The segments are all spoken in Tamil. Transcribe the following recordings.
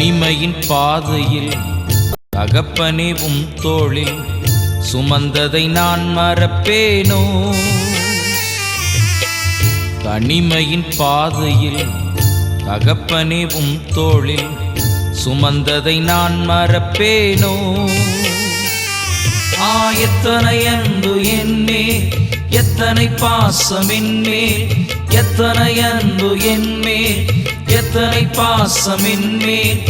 தனிமையின் பாதையில் தகப்பனே உம் தோளில் சுமந்ததை நான் மறப்பேனோ? தனிமையின் பாதையில் தகப்பனே உம் தோளில் சுமந்ததை நான் மறப்பேனோ? எத்தனை அன்பு என்மேல், எத்தனை பாசம் என்மேல், எத்தனை அன்பு என்மேல், எத்தனை பாசம் என்மேல்,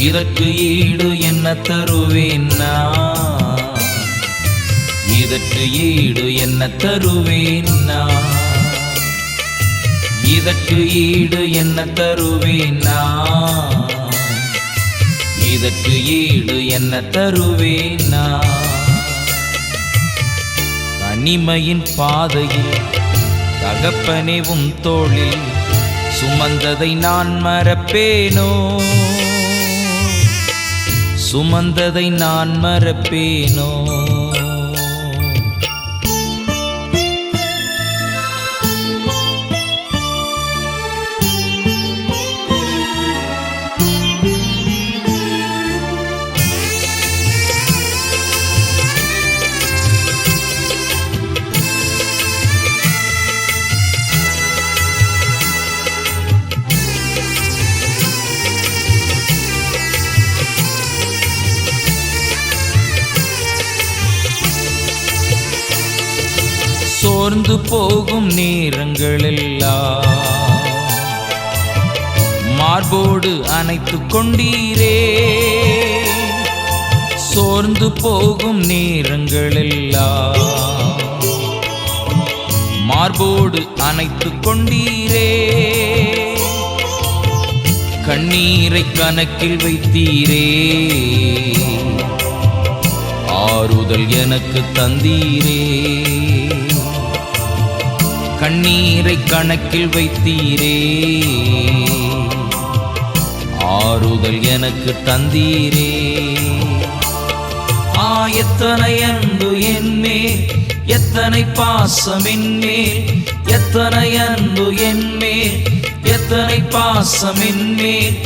இதற்கு ஈடு என்ன தருவேன் நான்? இதற்கு ஈடு என்ன தருவேன் நான்? இதற்கு ஈடு என்ன தருவேன் நான்? இதற்கு ஈடு என்ன தருவேன் நான்? தனிமையின் பாதையில் தகப்பனே உம் தோளில் சுமந்ததை நான் மறப்பேனோ? சுமந்ததை நான் மறப்பேனோ? சோர்ந்து போகும் நேரங்களெல்லாம் மார்போடு அணைத்துக் கொண்டீரே. சோர்ந்து போகும் நேரங்களெல்லாம் மார்போடு அணைத்துக் கொண்டீரே. கண்ணீரை கணக்கில் வைத்தீரே, ஆறுதல் எனக்கு தந்தீரே. கண்ணீரை கணக்கில் வைத்தீரே, ஆறுதல் எனக்கு தந்தீரே. எத்தனை அன்பு என்மேல், எத்தனை பாசம் என்மேல், எத்தனை அன்பு என்மேல், எத்தனை பாசம் என்மேல்,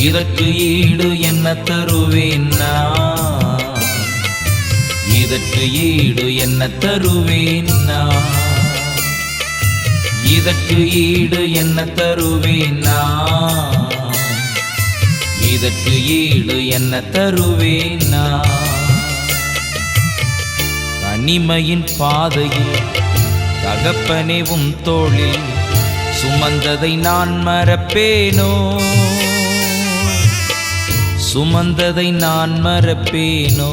இதற்கு ஈடு என்ன தருவேன் நான்? இதற்கு ஈடு என்ன தருவேன் நான்? இதற்கு ஈடு என்ன தருவேன் நான்? இதற்கு ஈடு என்ன தருவேன் நான்? தனிமையின் பாதையில் தகப்பனே உம் தோளில் சுமந்ததை நான் மறப்பேனோ? சுமந்ததை நான் மறப்பேனோ?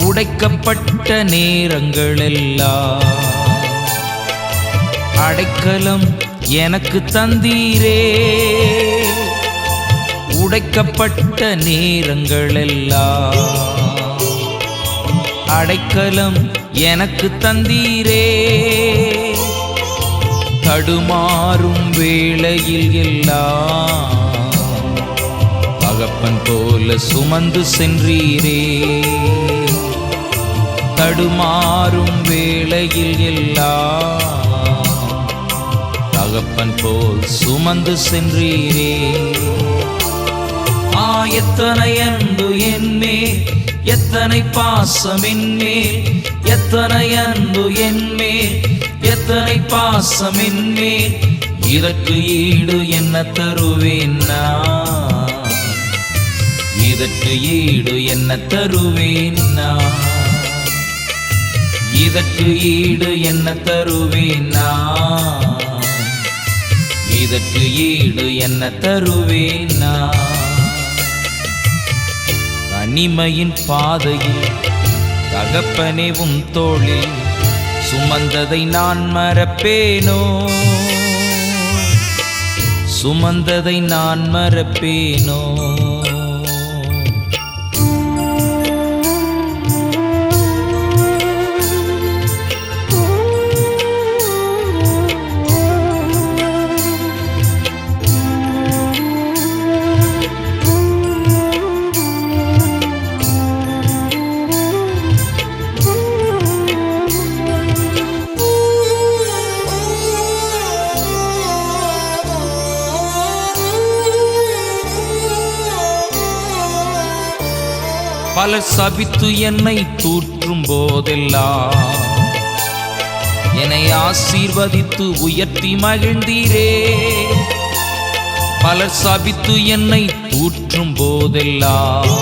உடைக்கப்பட்ட நேரங்களெல்லாம் அடைக்கலம் எனக்கு தந்தீரே. உடைக்கப்பட்ட நேரங்களெல்லாம் அடைக்கலம் எனக்கு தந்தீரே. தடுமாறும் வேளையில் எல்லாம் தகப்பன் போல சுமந்து சென்றீரே. தடுமாறும் வேளையில் எல்லாம் தகப்பன் போல் சுமந்து சென்றீரே. எத்தனை அன்பு என்மேல், எத்தனை பாசம் என்மேல், எத்தனை அன்பு என்மேல், எத்தனை பாசம் என்மேல், இதற்கு ஈடு என்ன தருவேன் நான்? இதற்கு ஈடு என்ன தருவேன் நான்? இதற்கு ஈடு என்ன தருவேன் நான்? இதற்கு ஈடு என்ன தருவேன் நான்? தனிமையின் பாதையில் தகப்பனே உம் தோளில் சுமந்ததை நான் மறப்பேனோ? சுமந்ததை நான் மறப்பேனோ? பலர் சபித்து என்னை தூற்றும் போதெல்லாம் என்னை ஆசீர்வதித்து உயர்த்தி மகிழ்ந்தீரே. பலர் சபித்து என்னை தூற்றும் போதெல்லாம்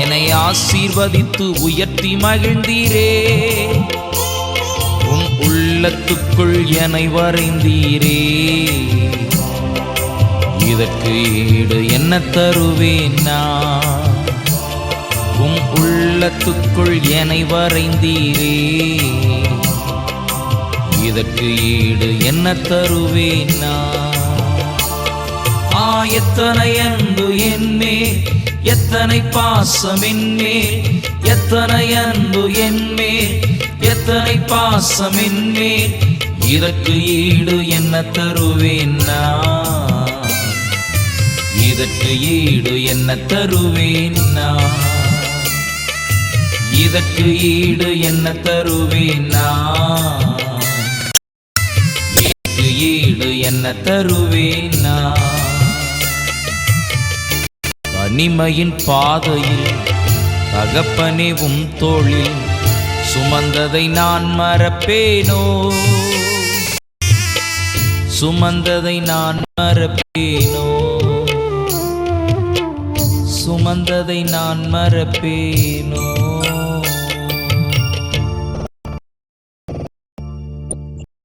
என்னை ஆசீர்வதித்து உயர்த்தி மகிழ்ந்தீரே. உம் உள்ளத்துக்குள் என்னை வரைந்தீரே. இதற்கு ஈடு என்ன தருவேன் நான்? உம் உள்ளத்துக்குள் என்னை வரைந்தீரே. இதற்கு ஈடு என்ன தருவேன் நான்? எத்தனை அன்பு என்மேல், எத்தனை பாசம் என்மேல், எத்தனை அன்பு என்மேல், எத்தனை பாசம் என்மேல். இதற்கு ஈடு என்ன தருவேன் நான்? இதற்கு ஈடு என்ன தருவேன் நான்? இதற்கு ஈடு என்ன தருவேன் நான்? இதற்கு ஈடு என்ன தருவேன் நான்? தனிமையின் பாதையில் தகப்பனே உம் தோளில் சுமந்ததை நான் மறப்பேனோ? சுமந்ததை நான் மறப்பேனோ? சுமந்ததை நான் மறப்பேனோ?